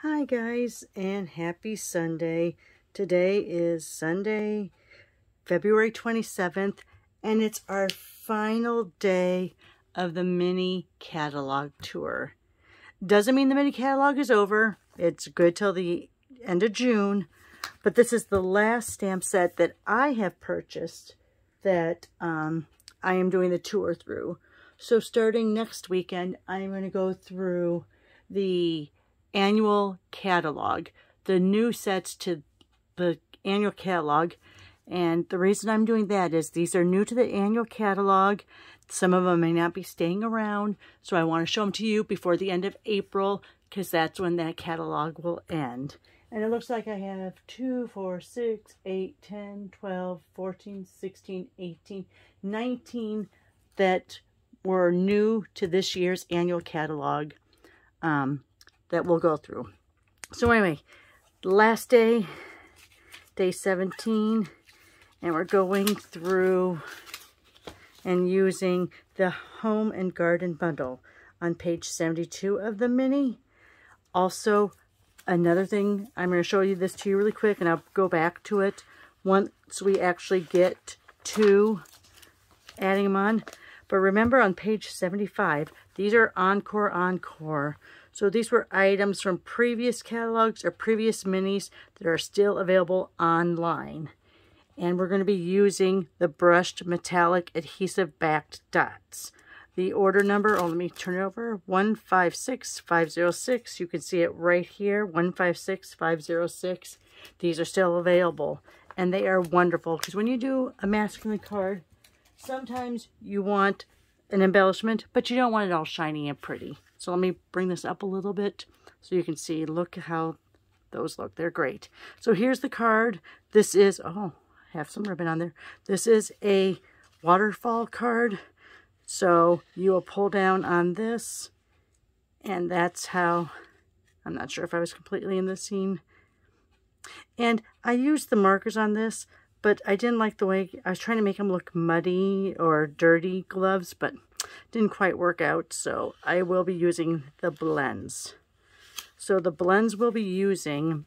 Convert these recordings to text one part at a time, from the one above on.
Hi guys, and happy Sunday. Today is Sunday, February 27th, and it's our final day of the mini catalog tour. Doesn't mean the mini catalog is over. It's good till the end of June, but this is the last stamp set that I have purchased that I am doing the tour through. So starting next weekend, I'm going to go through the annual catalog, the new sets to the annual catalog. And the reason I'm doing that is these are new to the annual catalog. Some of them may not be staying around, so I want to show them to you before the end of April, because that's when that catalog will end. And it looks like I have 2, 4, 6, 8, 10, 12, 14, 16, 18, 19 that were new to this year's annual catalog that we'll go through. So anyway, last day, day 17, and we're going through and using the Home and Garden Bundle on page 72 of the mini. Also, another thing, I'm going to show you this to you really quick, and I'll go back to it once we actually get to adding them on. But remember, on page 75, these are Encore. So these were items from previous catalogs or previous minis that are still available online. And we're going to be using the brushed metallic adhesive backed dots. The order number, let me turn it over, 156506. You can see it right here, 156506. These are still available. And they are wonderful, because when you do a masculine card, sometimes you want an embellishment, but you don't want it all shiny and pretty. So let me bring this up a little bit so you can see. Look how those look. They're great. So here's the card. This is, I have some ribbon on there. This is a waterfall card. So you will pull down on this, and that's how, I'm not sure if I was completely in the scene. And I used the markers on this, but I didn't like the way, I was trying to make them look muddy or dirty gloves, but didn't quite work out. So I will be using the blends. So the blends we'll be using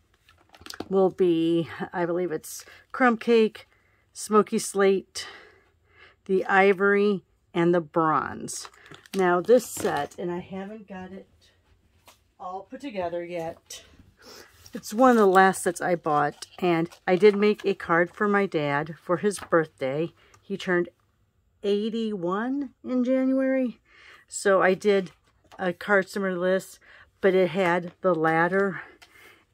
will be, I believe it's Crumb Cake, Smoky Slate, the Ivory, and the Bronze. Now this set, and I haven't got it all put together yet, it's one of the last sets I bought, and I did make a card for my dad for his birthday. He turned 81 in January, so I did a card similar to this, but it had the ladder,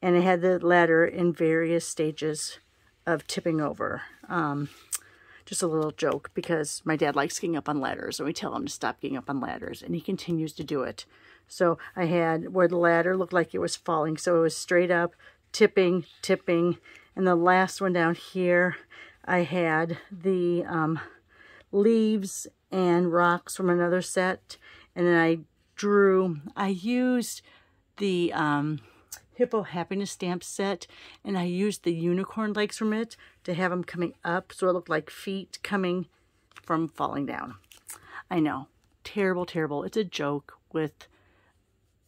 and it had the ladder in various stages of tipping over. Just a little joke, because my dad likes getting up on ladders, and we tell him to stop getting up on ladders, and he continues to do it. So I had where the ladder looked like it was falling, so it was straight up, tipping, and the last one down here, I had the leaves and rocks from another set, and then I used the Hippo Happiness stamp set, and I used the unicorn legs from it to have them coming up, so it looked like feet coming from falling down. I know, terrible. It's a joke with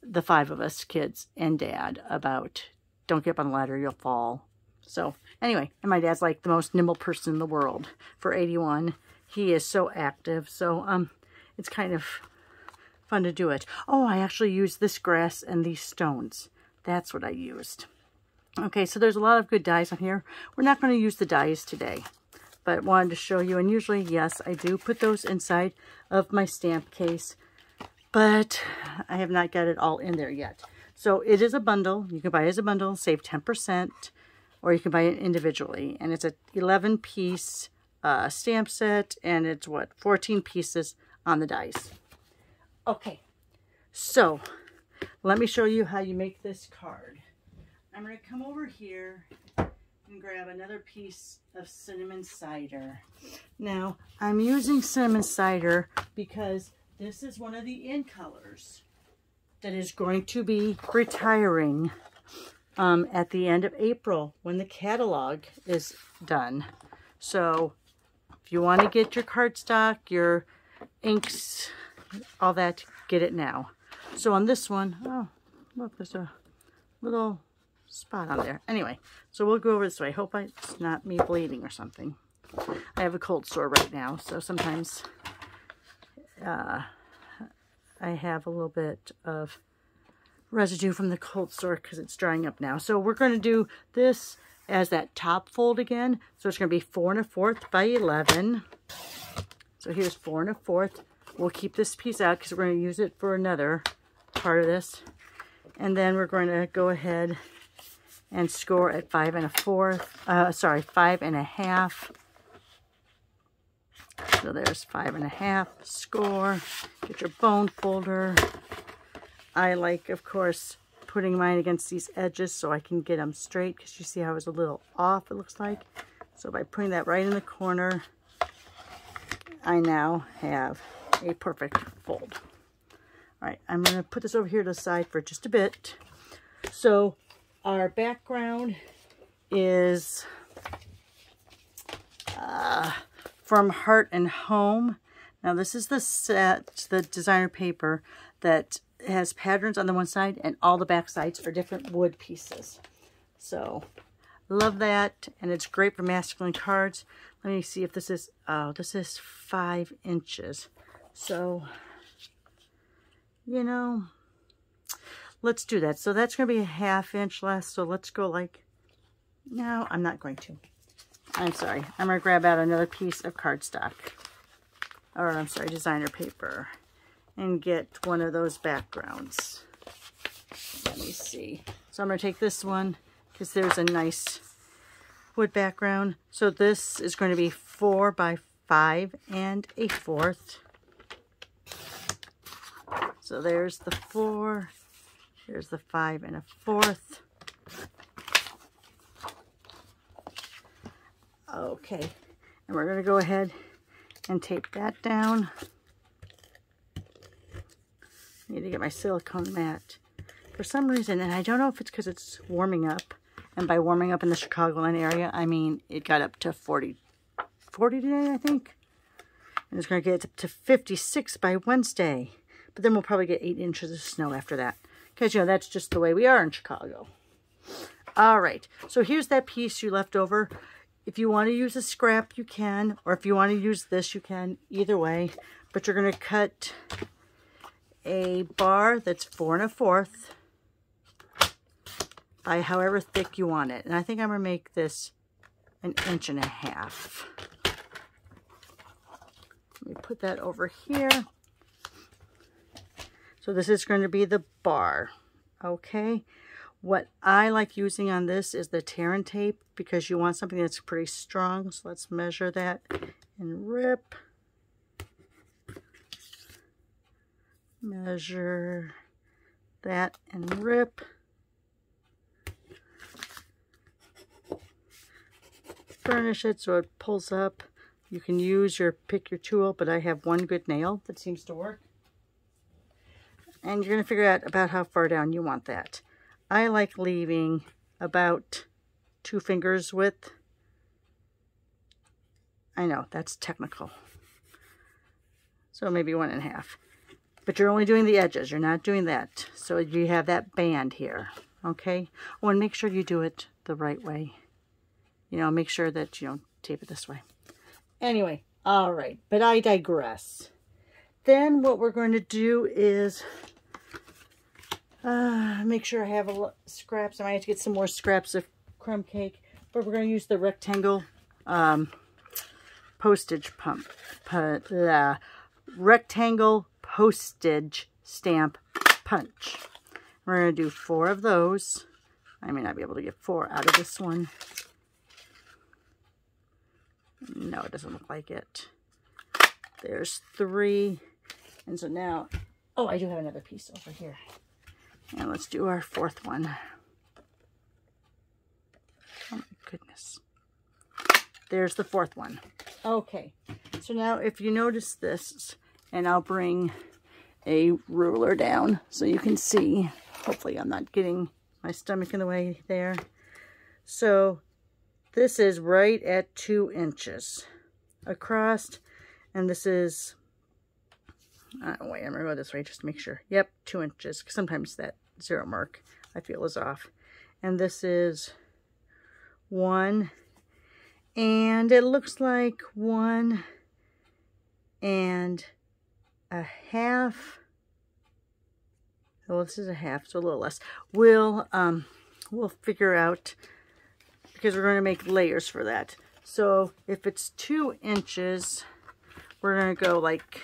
the 5 of us, kids and dad, about don't get up on the ladder, you'll fall. So anyway, and my dad's like the most nimble person in the world for 81. He is so active, so it's kind of fun to do it. Oh, I actually used this grass and these stones. That's what I used. Okay, so there's a lot of good dies on here. We're not going to use the dies today, but wanted to show you. And usually, yes, I do put those inside of my stamp case, but I have not got it all in there yet. So it is a bundle. You can buy it as a bundle, save 10%, or you can buy it individually. And it's a 11-piece stamp set, and it's, 14 pieces on the dies. Okay, so let me show you how you make this card. I'm going to come over here and grab another piece of cinnamon cider. Now, I'm using cinnamon cider because this is one of the in colors that is going to be retiring at the end of April when the catalog is done. So if you want to get your cardstock, your inks, all that, get it now. So on this one, oh, look, there's a little spot on there. Anyway, so we'll go over this way. Hope it's not me bleeding or something. I have a cold sore right now, so sometimes I have a little bit of residue from the cold sore because it's drying up now. So we're going to do this as that top fold again. So it's going to be 4 1/4 by 11. So here's 4 1/4. We'll keep this piece out because we're going to use it for another part of this. And then we're going to go ahead and score at 5 1/4. Sorry, 5 1/2. So there's 5 1/2 score. Get your bone folder. I like, of course, putting mine against these edges so I can get them straight, because you see how I was a little off, it looks like. So by putting that right in the corner, I now have a perfect fold. All right, I'm going to put this over here to the side for just a bit. So our background is from Heart and Home. Now this is the designer paper that has patterns on the one side, and all the back sides are different wood pieces. So love that, and it's great for masculine cards. Let me see if this is, oh, this is 5 inches. So, you know, let's do that. So that's going to be a 1/2 inch less. So let's go like, no, I'm not going to. I'm sorry. I'm going to grab out another piece of cardstock. Or I'm sorry, designer paper. And get one of those backgrounds. Let me see. So I'm going to take this one because there's a nice wood background. So this is going to be 4 by 5 1/4. So there's the 4. Here's the 5 1/4. Okay. And we're going to go ahead and tape that down. I need to get my silicone mat. For some reason, and I don't know if it's because it's warming up, and by warming up in the Chicagoland area, I mean it got up to 40 today, I think. And it's going to get up to 56 by Wednesday. But then we'll probably get 8 inches of snow after that. Because, you know, that's just the way we are in Chicago. All right. So here's that piece you left over. If you want to use a scrap, you can. Or if you want to use this, you can. Either way. But you're going to cut a bar that's 4 1/4 by however thick you want it. And I think I'm going to make this 1.5 inches. Let me put that over here. So this is going to be the bar. Okay. What I like using on this is the tear and tape, because you want something that's pretty strong. So let's measure that and rip. Measure that and rip. Furnish it so it pulls up. You can use pick your tool, but I have one good nail that seems to work. And you're going to figure out about how far down you want that. I like leaving about 2 fingers width. I know, that's technical. So maybe 1.5. But you're only doing the edges. You're not doing that. So you have that band here. Okay? Oh, and make sure you do it the right way. You know, make sure that you don't tape it this way. Anyway, all right. But I digress. Then what we're going to do is make sure I have scraps. I might have to get some more scraps of crumb cake. But we're going to use the rectangle rectangle postage stamp punch. We're going to do 4 of those. I may not be able to get 4 out of this one. No, it doesn't look like it. There's 3. And so now, oh, I do have another piece over here. And let's do our 4th one. Oh my goodness. There's the 4th one. Okay. So now if you notice this, and I'll bring a ruler down so you can see. Hopefully I'm not getting my stomach in the way there. So this is right at 2 inches across. And this is, wait, I'm going to go this way just to make sure. Yep, 2 inches. Sometimes that 0 mark I feel is off. And this is 1, and it looks like 1 1/2. Well, this is a half, so a little less. We'll figure out, because we're going to make layers for that. So if it's 2 inches, we're going to go like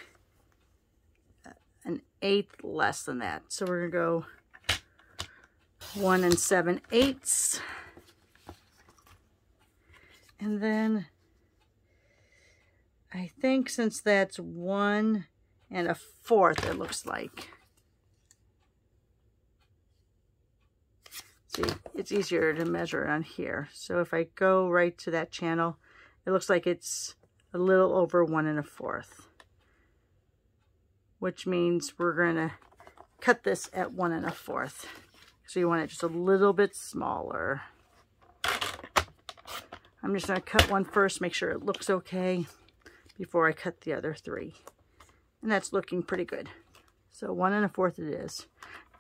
1/8 less than that. So we're going to go 1 7/8. And then I think since that's 1 1/4, it looks like. See, it's easier to measure on here. So if I go right to that channel, it looks like it's a little over 1 1/4, which means we're going to cut this at 1 1/4. So you want it just a little bit smaller. I'm just going to cut one first, make sure it looks okay before I cut the other 3. And that's looking pretty good. So 1 1/4 it is.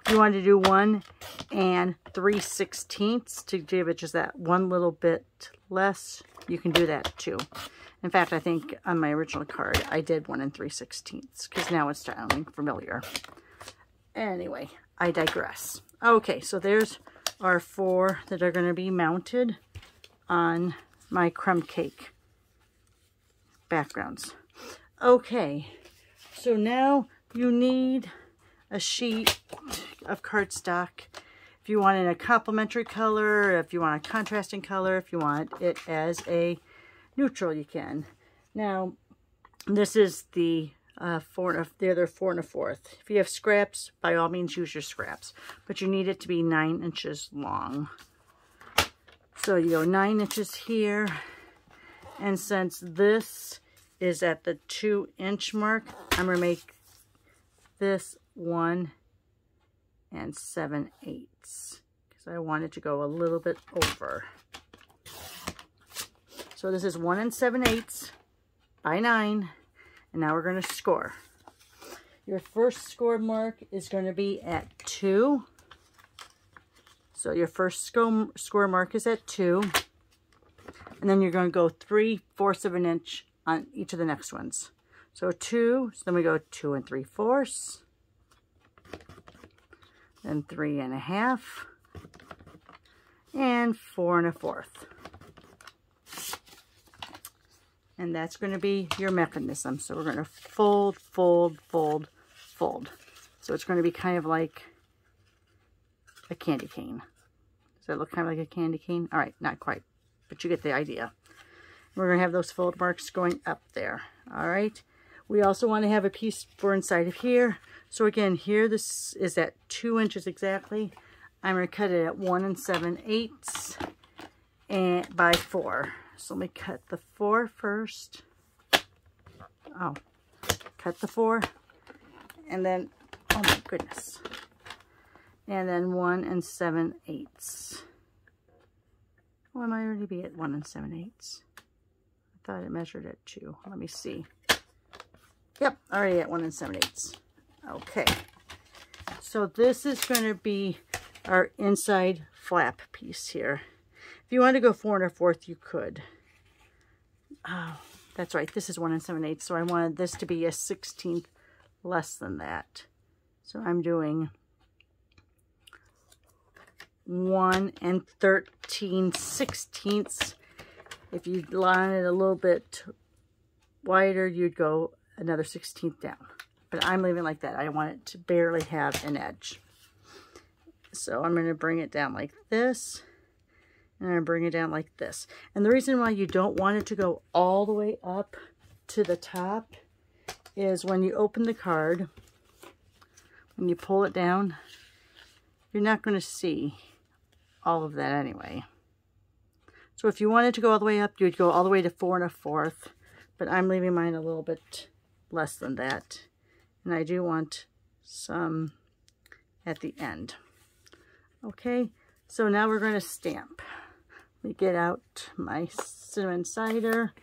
If you want to do 1 3/16 to give it just that one little bit less, you can do that too. In fact, I think on my original card, I did 1 3/16 because now it's sounding familiar. Anyway, I digress. Okay, so there's our 4 that are going to be mounted on my crumb cake backgrounds. Okay, so now you need a sheet of cardstock. If you want it in a complementary color, if you want a contrasting color, if you want it as a neutral, you can. Now, this is the other 4 1/4. If you have scraps, by all means use your scraps, but you need it to be 9 inches long. So you go 9 inches here, and since this is at the 2 inch mark, I'm going to make this 1 7/8 because I want it to go a little bit over. So this is 1 7/8 by 9, and now we're going to score. Your first score mark is going to be at 2. So your first score mark is at 2, and then you're going to go 3/4 of an inch on each of the next ones. So 2, so then we go 2 3/4, then 3 1/2, and 4 1/4. And that's going to be your mechanism. So we're going to fold, fold, fold, fold. So it's going to be kind of like a candy cane. Does that look kind of like a candy cane? All right, not quite, but you get the idea. We're going to have those fold marks going up there. All right. We also want to have a piece for inside of here. So again, here this is at 2 inches exactly. I'm going to cut it at 1 7/8 and by 4. So let me cut the 4 first. Oh, cut the 4, and then, oh my goodness. And then 1 7/8. Oh, I might already be at 1 7/8. I thought it measured at 2. Let me see. Yep, already at 1 7/8. Okay. So this is going to be our inside flap piece here. If you want to go 4 1/4, you could. Oh, that's right. This is 1 7/8. So I wanted this to be a 1/16 less than that. So I'm doing 1 13/16. If you line it a little bit wider, you'd go another 1/16 down. But I'm leaving it like that. I want it to barely have an edge. So I'm going to bring it down like this. And I bring it down like this. And the reason why you don't want it to go all the way up to the top is when you open the card, when you pull it down, you're not going to see all of that anyway. So if you wanted to go all the way up, you'd go all the way to 4 1/4. But I'm leaving mine a little bit less than that. And I do want some at the end. Okay, so now we're going to stamp. Let me get out my cinnamon cider,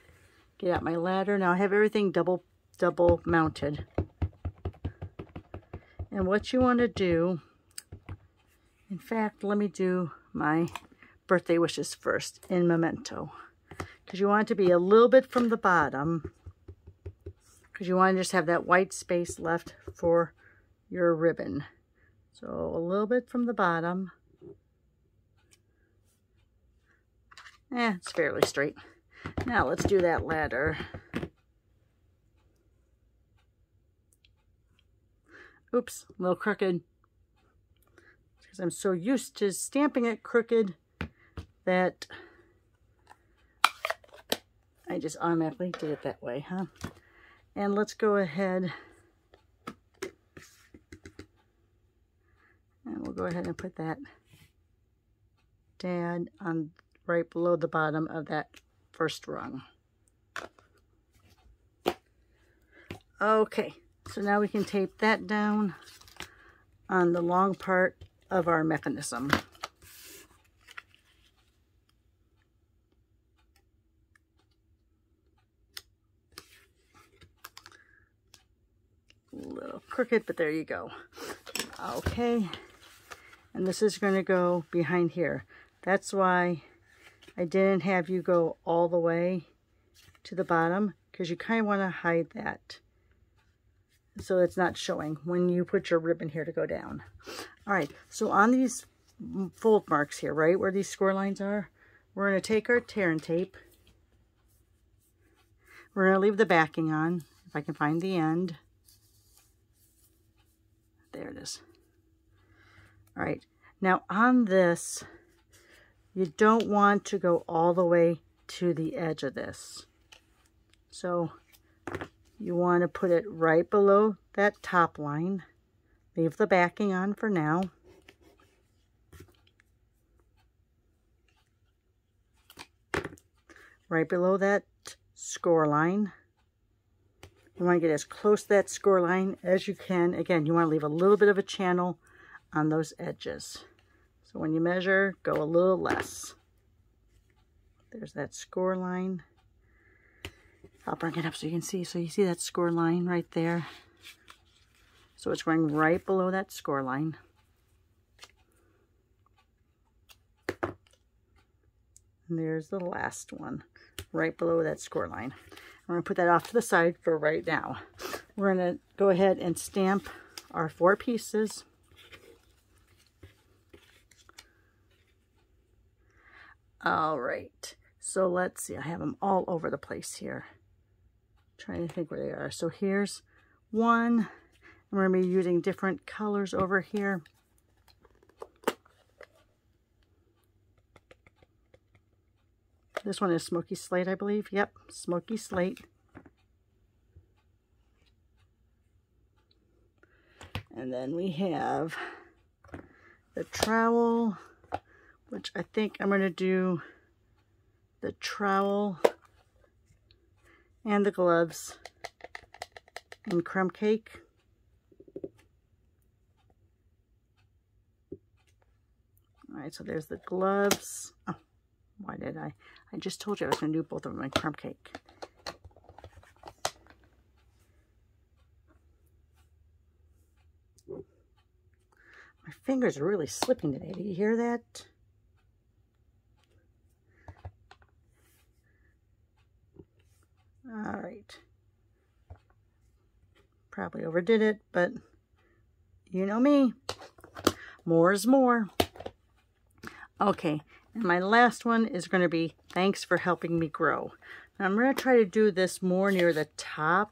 get out my ladder. Now I have everything double mounted. And what you want to do In fact, let me do my birthday wishes first in Memento. Because you want it to be a little bit from the bottom. Because you want to just have that white space left for your ribbon. So a little bit from the bottom. It's fairly straight. Now let's do that ladder. Oops, a little crooked. Because I'm so used to stamping it crooked that I just automatically did it that way, huh? And let's go ahead and we'll go ahead and put that dad on right below the bottom of that first rung. Okay, so now we can tape that down on the long part of our mechanism. A little crooked, but there you go. Okay, and this is going to go behind here. That's why I didn't have you go all the way to the bottom, because you kind of want to hide that so it's not showing when you put your ribbon here to go down. All right, so on these fold marks here, right where these score lines are, we're going to take our tear and tape. We're going to leave the backing on, if I can find the end. There it is. All right, now on this, you don't want to go all the way to the edge of this. So you want to put it right below that top line. Leave the backing on for now. Right below that score line. You want to get as close to that score line as you can. Again, you want to leave a little bit of a channel on those edges. So when you measure, go a little less. There's that score line. I'll bring it up so you can see. So you see that score line right there. So it's going right below that score line. And there's the last one, right below that score line. We're going to put that off to the side for right now. We're going to go ahead and stamp our 4 pieces. All right, so let's see. I have them all over the place here. Trying to think where they are. So here's one. We're going to be using different colors over here. This one is Smoky Slate, I believe. Yep, Smoky Slate. And then we have the trowel, which I think I'm going to do the trowel and the gloves in Crumb Cake. All right, so there's the gloves. Oh, why did I? I just told you I was going to do both of them in Crumb Cake. My fingers are really slipping today. Do you hear that? All right. Probably overdid it, but you know me. More is more. Okay, and my last one is going to be thanks for helping me grow. Now I'm going to try to do this more near the top.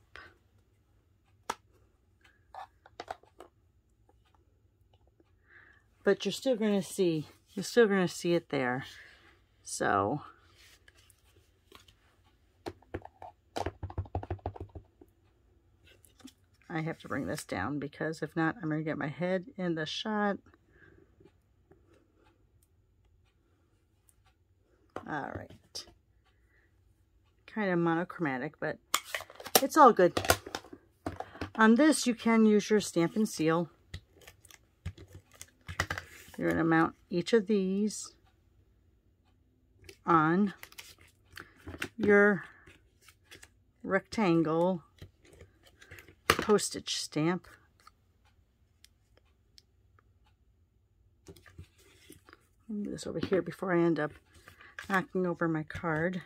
But you're still going to see it there. So I have to bring this down because if not, I'm going to get my head in the shot. All right. Kind of monochromatic, but it's all good. On this, you can use your stamp and seal. You're going to mount each of these on your rectangle postage stamp. move this over here before I end up knocking over my card.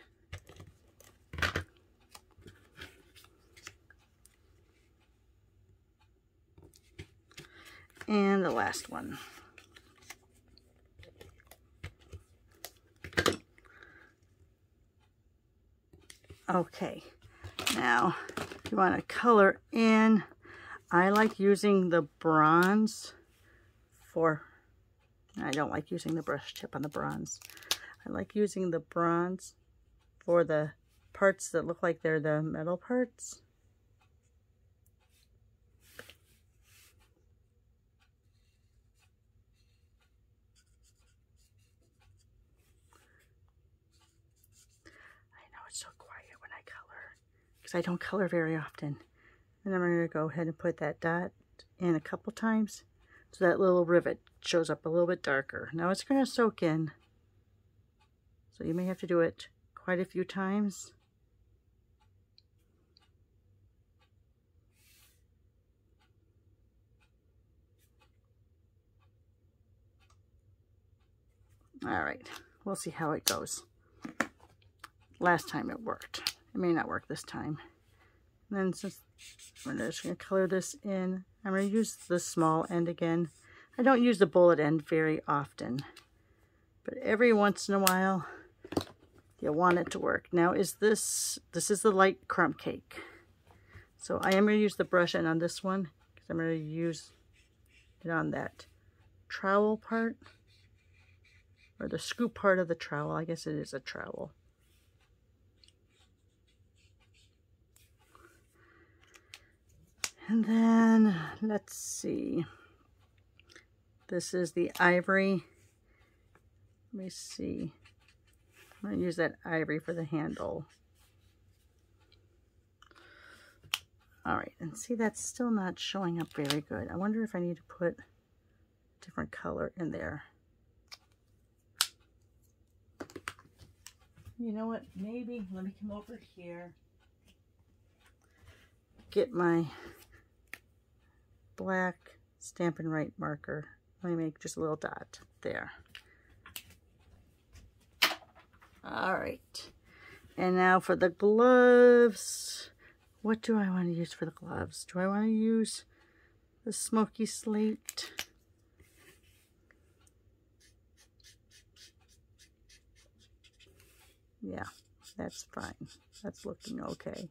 And the last one. Okay, now you want to color in. I like using the bronze for, I don't like using the brush tip on the bronze. I like using the bronze for the parts that look like they're the metal parts. So quiet when I color because I don't color very often. And I'm going to go ahead and put that dot in a couple times so that little rivet shows up a little bit darker. Now it's going to soak in, so you may have to do it quite a few times. All right, we'll see how it goes. Last time it worked. It may not work this time. And then since we're just going to color this in, I'm going to use the small end again. I don't use the bullet end very often, but every once in a while you'll want it to work. Now is this is the light crumb cake. So I am going to use the brush end on this one because I'm going to use it on that trowel part, or the scoop part of the trowel. I guess it is a trowel. And then, let's see, this is the ivory. Let me see. I'm going to use that ivory for the handle. All right, and see, that's still not showing up very good. I wonder if I need to put a different color in there. You know what, maybe, let me come over here, get my black Stampin' Write marker. Let me make just a little dot there. All right, and now for the gloves. What do I want to use for the gloves? Do I want to use the smoky slate? Yeah, that's fine. That's looking okay.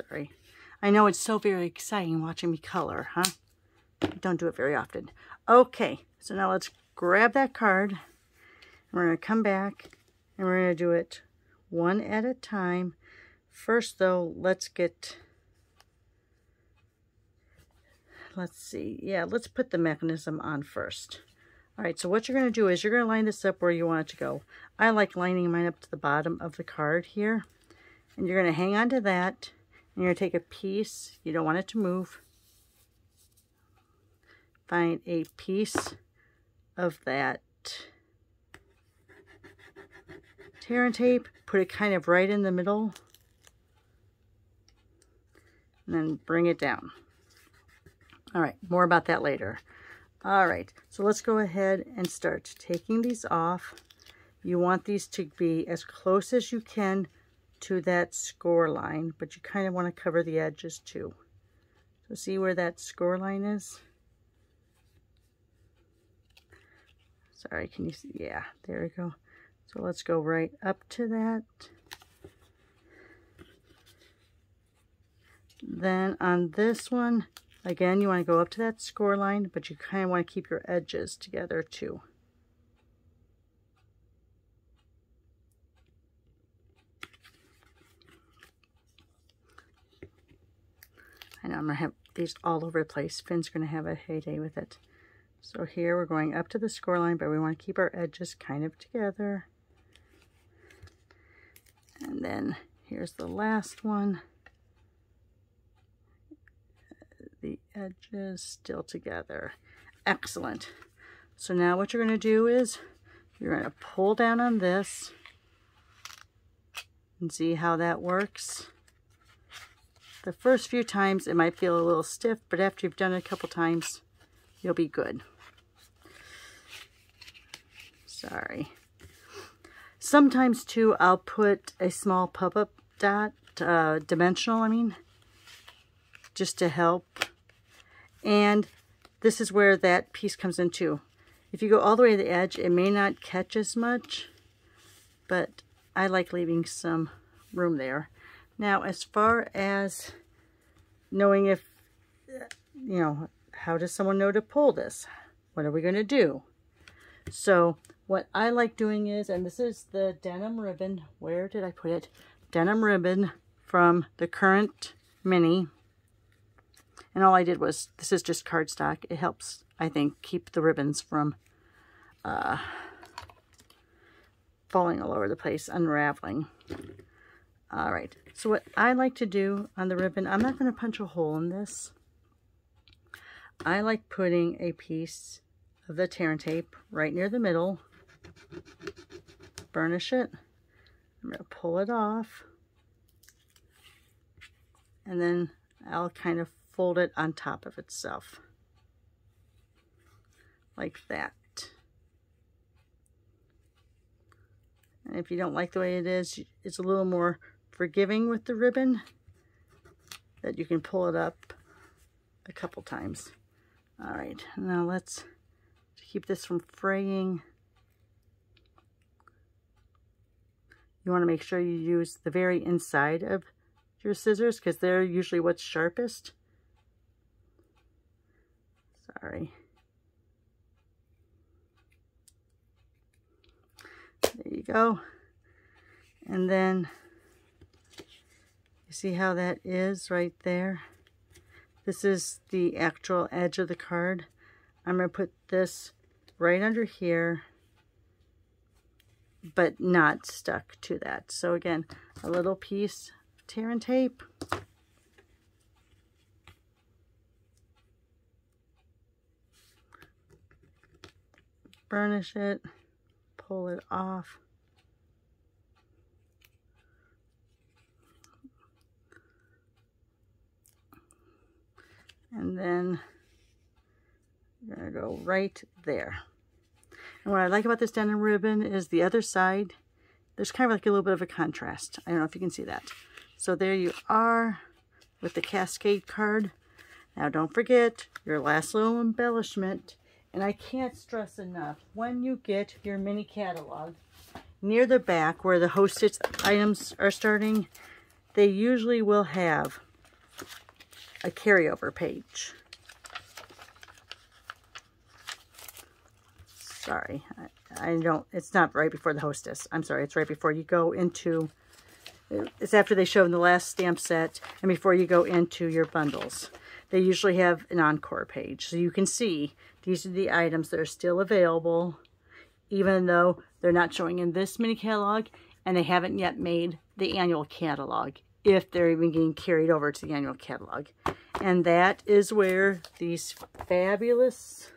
Sorry. I know it's so very exciting watching me color, huh? I don't do it very often. Okay, so now let's grab that card. We're going to come back and we're going to do it one at a time. First though, let's see. Yeah, let's put the mechanism on first. All right, so what you're going to do is you're going to line this up where you want it to go. I like lining mine up to the bottom of the card here. And you're going to hang on to that. And you're going to take a piece. You don't want it to move. Find a piece of that tear and tape. Put it kind of right in the middle. And then bring it down. All right, more about that later. All right, so let's go ahead and start taking these off. You want these to be as close as you can to that score line, but you kind of want to cover the edges too. So see where that score line is? Sorry, can you see? Yeah, there we go. So let's go right up to that. Then on this one, again, you want to go up to that score line, but you kind of want to keep your edges together too. I know I'm going to have these all over the place. Finn's going to have a heyday with it. So here we're going up to the score line, but we want to keep our edges kind of together. And then here's the last one. The edges still together. Excellent. So now what you're going to do is you're going to pull down on this and see how that works. The first few times it might feel a little stiff, but after you've done it a couple times, you'll be good. Sorry. Sometimes too, I'll put a small pop-up dot, dimensional, just to help. And this is where that piece comes in too. If you go all the way to the edge, it may not catch as much, but I like leaving some room there. Now, as far as knowing if, how does someone know to pull this? What are we going to do? So what I like doing is, and this is the denim ribbon. Where did I put it? Denim ribbon from the Current Mini. And all I did was, this is just cardstock. It helps, I think, keep the ribbons from falling all over the place, unraveling. All right, so what I like to do on the ribbon, I'm not going to punch a hole in this. I like putting a piece of the tear and tape right near the middle, burnish it, I'm going to pull it off, and then I'll kind of fold it on top of itself, like that. And if you don't like the way it is, it's a little more forgiving with the ribbon, that you can pull it up a couple times. All right, now let's keep this from fraying. You want to make sure you use the very inside of your scissors because they're usually what's sharpest. Sorry. There you go. And then you see how that is right there? This is the actual edge of the card. I'm going to put this right under here, but not stuck to that. So again, a little piece of tear and tape. Burnish it, pull it off. And then you're going to go right there. And what I like about this denim ribbon is the other side, there's kind of like a little bit of a contrast. I don't know if you can see that. So there you are with the Cascade card. Now don't forget your last little embellishment. And I can't stress enough, when you get your mini catalog, near the back where the hostess items are starting, they usually will have a carryover page. Sorry, I don't, it's not right before the hostess. I'm sorry, it's right before you go into, it's after they show in the last stamp set and before you go into your bundles. They usually have an encore page. So you can see these are the items that are still available, even though they're not showing in this mini catalog and they haven't yet made the annual catalog, if they're even getting carried over to the annual catalog. And that is where these fabulous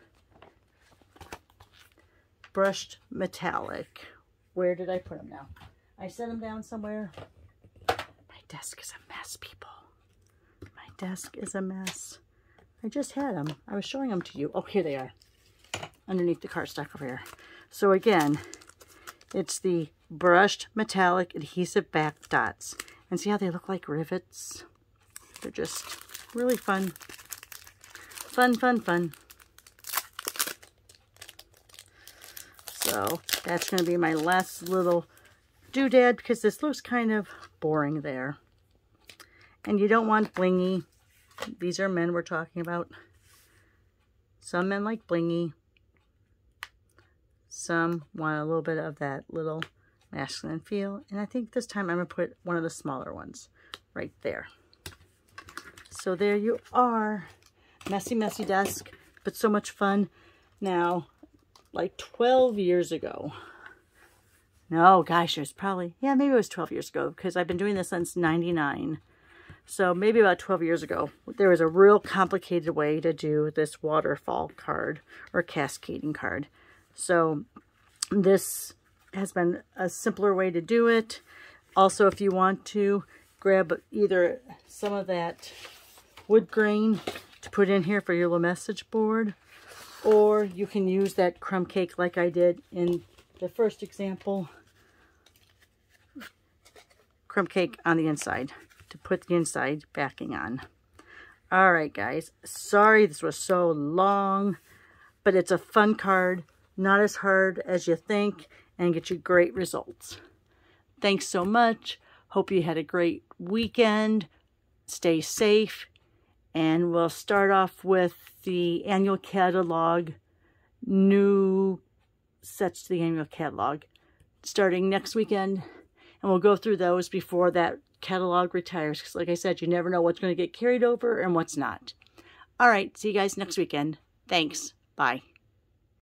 brushed metallic, where did I put them now? I set them down somewhere. My desk is a mess, people. My desk is a mess. I just had them. I was showing them to you. Oh, here they are. Underneath the cardstock over here. So again, it's the brushed metallic adhesive back dots. And see how they look like rivets? They're just really fun. Fun, fun, fun. So that's going to be my last little doodad because this looks kind of boring there. And you don't want blingy. These are men we're talking about. Some men like blingy. Some want a little bit of that little masculine feel. And I think this time I'm going to put one of the smaller ones right there. So there you are. Messy, messy desk, but so much fun. Now, like 12 years ago. No, gosh, it was probably, yeah, maybe it was 12 years ago because I've been doing this since '99. So maybe about 12 years ago, there was a real complicated way to do this waterfall card or cascading card. So this has been a simpler way to do it. Also, if you want to, grab either some of that wood grain to put in here for your little message board, or you can use that crumb cake like I did in the first example. Crumb cake on the inside to put the inside backing on. All right, guys. Sorry this was so long, but it's a fun card. Not as hard as you think, and get you great results. Thanks so much. Hope you had a great weekend. Stay safe. And we'll start off with the annual catalog, new sets to the annual catalog, starting next weekend. And we'll go through those before that catalog retires. Because like I said, you never know what's going to get carried over and what's not. All right, see you guys next weekend. Thanks. Bye.